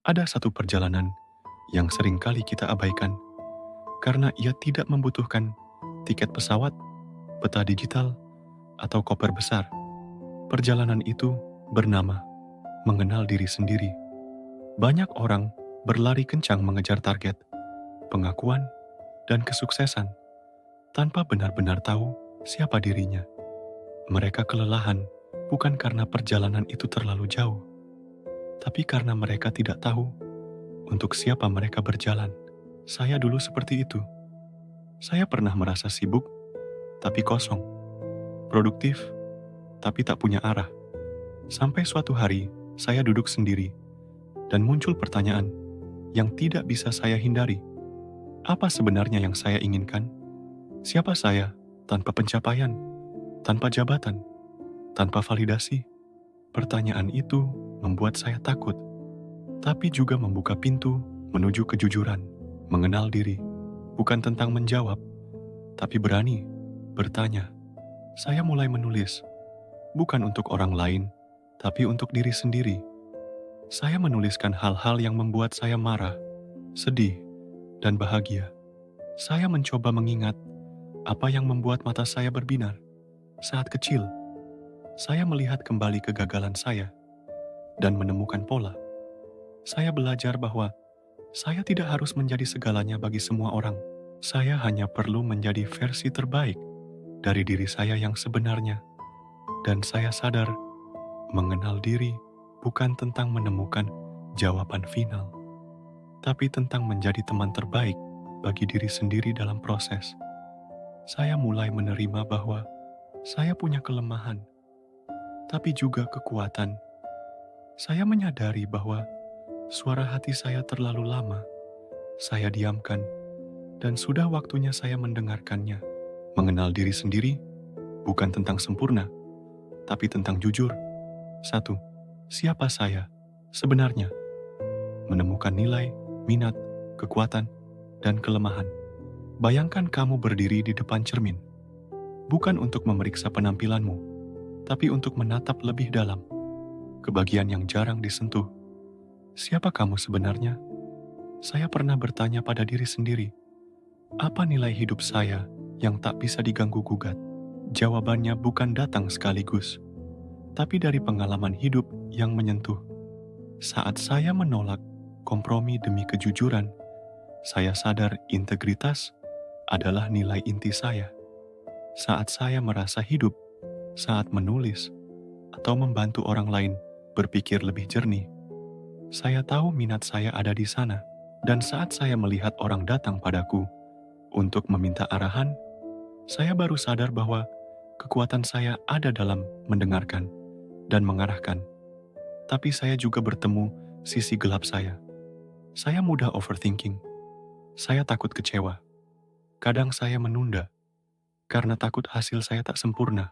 Ada satu perjalanan yang sering kali kita abaikan karena ia tidak membutuhkan tiket pesawat, peta digital, atau koper besar. Perjalanan itu bernama mengenal diri sendiri. Banyak orang berlari kencang mengejar target, pengakuan, dan kesuksesan tanpa benar-benar tahu siapa dirinya. Mereka kelelahan bukan karena perjalanan itu terlalu jauh, tapi karena mereka tidak tahu untuk siapa mereka berjalan. Saya dulu seperti itu. Saya pernah merasa sibuk, tapi kosong. Produktif, tapi tak punya arah. Sampai suatu hari, saya duduk sendiri, dan muncul pertanyaan yang tidak bisa saya hindari. Apa sebenarnya yang saya inginkan? Siapa saya tanpa pencapaian, tanpa jabatan, tanpa validasi? Pertanyaan itu membuat saya takut, tapi juga membuka pintu menuju kejujuran. Mengenal diri bukan tentang menjawab, tapi berani bertanya. Saya mulai menulis, bukan untuk orang lain, tapi untuk diri sendiri. Saya menuliskan hal-hal yang membuat saya marah, sedih, dan bahagia. Saya mencoba mengingat apa yang membuat mata saya berbinar. Saat kecil, saya melihat kembali kegagalan saya dan menemukan pola. Saya belajar bahwa saya tidak harus menjadi segalanya bagi semua orang. Saya hanya perlu menjadi versi terbaik dari diri saya yang sebenarnya. Dan saya sadar, mengenal diri bukan tentang menemukan jawaban final, tapi tentang menjadi teman terbaik bagi diri sendiri dalam proses. Saya mulai menerima bahwa saya punya kelemahan, tapi juga kekuatan. Saya menyadari bahwa suara hati saya terlalu lama saya diamkan, dan sudah waktunya saya mendengarkannya. Mengenal diri sendiri bukan tentang sempurna, tapi tentang jujur. 1. Siapa saya sebenarnya? Menemukan nilai, minat, kekuatan, dan kelemahan. Bayangkan kamu berdiri di depan cermin, bukan untuk memeriksa penampilanmu, tapi untuk menatap lebih dalam, ke bagian yang jarang disentuh. Siapa kamu sebenarnya? Saya pernah bertanya pada diri sendiri, apa nilai hidup saya yang tak bisa diganggu-gugat? Jawabannya bukan datang sekaligus, tapi dari pengalaman hidup yang menyentuh. Saat saya menolak kompromi demi kejujuran, saya sadar integritas adalah nilai inti saya. Saat saya merasa hidup, saat menulis, atau membantu orang lain berpikir lebih jernih, saya tahu minat saya ada di sana. Dan saat saya melihat orang datang padaku untuk meminta arahan, saya baru sadar bahwa kekuatan saya ada dalam mendengarkan dan mengarahkan. Tapi saya juga bertemu sisi gelap saya. Saya mudah overthinking. Saya takut kecewa. Kadang saya menunda karena takut hasil saya tak sempurna.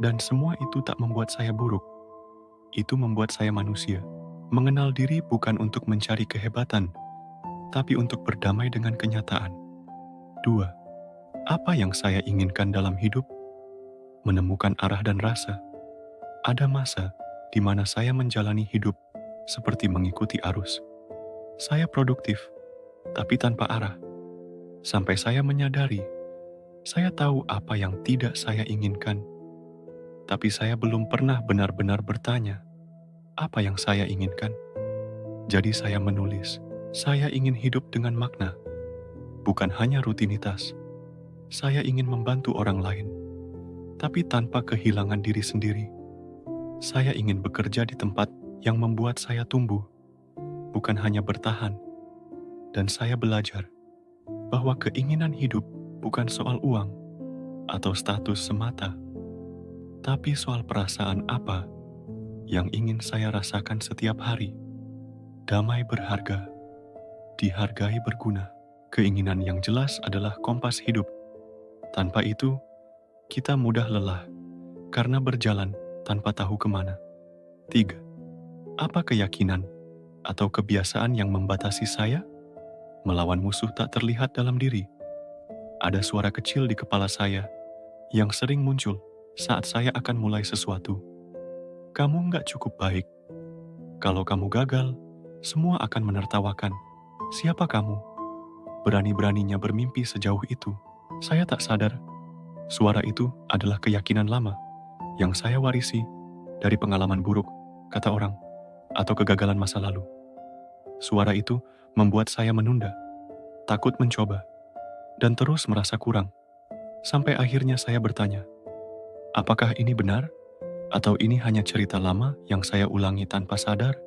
Dan semua itu tak membuat saya buruk. Itu membuat saya manusia. Mengenal diri bukan untuk mencari kehebatan, tapi untuk berdamai dengan kenyataan. 2. Apa yang saya inginkan dalam hidup? Menemukan arah dan rasa. Ada masa di mana saya menjalani hidup seperti mengikuti arus. Saya produktif, tapi tanpa arah. Sampai saya menyadari, saya tahu apa yang tidak saya inginkan. Tapi saya belum pernah benar-benar bertanya, apa yang saya inginkan? Jadi saya menulis, saya ingin hidup dengan makna, bukan hanya rutinitas. Saya ingin membantu orang lain, tapi tanpa kehilangan diri sendiri. Saya ingin bekerja di tempat yang membuat saya tumbuh, bukan hanya bertahan. Dan saya belajar bahwa keinginan hidup bukan soal uang atau status semata, tapi soal perasaan apa yang ingin saya rasakan setiap hari. Damai berharga, dihargai berguna. Keinginan yang jelas adalah kompas hidup. Tanpa itu, kita mudah lelah karena berjalan tanpa tahu kemana. 3. Apa keyakinan atau kebiasaan yang membatasi saya? Melawan musuh tak terlihat dalam diri. Ada suara kecil di kepala saya yang sering muncul saat saya akan mulai sesuatu. Kamu nggak cukup baik. Kalau kamu gagal, semua akan menertawakan. Siapa kamu? Berani-beraninya bermimpi sejauh itu. Saya tak sadar, suara itu adalah keyakinan lama yang saya warisi dari pengalaman buruk, kata orang, atau kegagalan masa lalu. Suara itu membuat saya menunda, takut mencoba, dan terus merasa kurang. Sampai akhirnya saya bertanya, apakah ini benar? Atau ini hanya cerita lama yang saya ulangi tanpa sadar?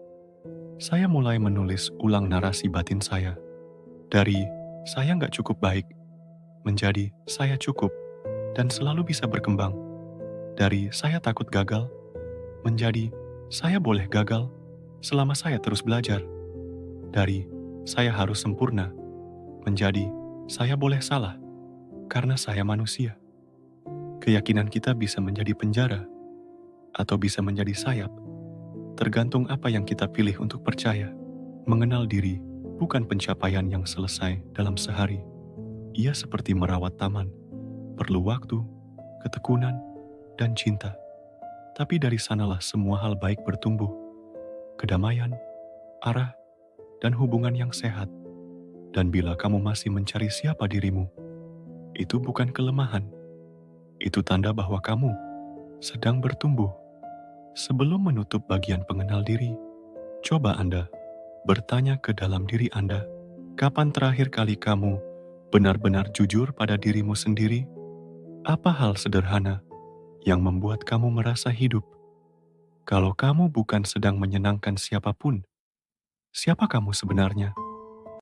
Saya mulai menulis ulang narasi batin saya. Dari saya nggak cukup baik, menjadi saya cukup dan selalu bisa berkembang. Dari saya takut gagal, menjadi saya boleh gagal selama saya terus belajar. Dari saya harus sempurna, menjadi saya boleh salah karena saya manusia. Keyakinan kita bisa menjadi penjara atau bisa menjadi sayap, tergantung apa yang kita pilih untuk percaya. Mengenal diri bukan pencapaian yang selesai dalam sehari. Ia seperti merawat taman, perlu waktu, ketekunan, dan cinta. Tapi dari sanalah semua hal baik bertumbuh. Kedamaian, arah, dan hubungan yang sehat. Dan bila kamu masih mencari siapa dirimu, itu bukan kelemahan. Itu tanda bahwa kamu sedang bertumbuh. Sebelum menutup bagian pengenal diri, coba Anda bertanya ke dalam diri Anda, kapan terakhir kali kamu benar-benar jujur pada dirimu sendiri? Apa hal sederhana yang membuat kamu merasa hidup? Kalau kamu bukan sedang menyenangkan siapapun, siapa kamu sebenarnya?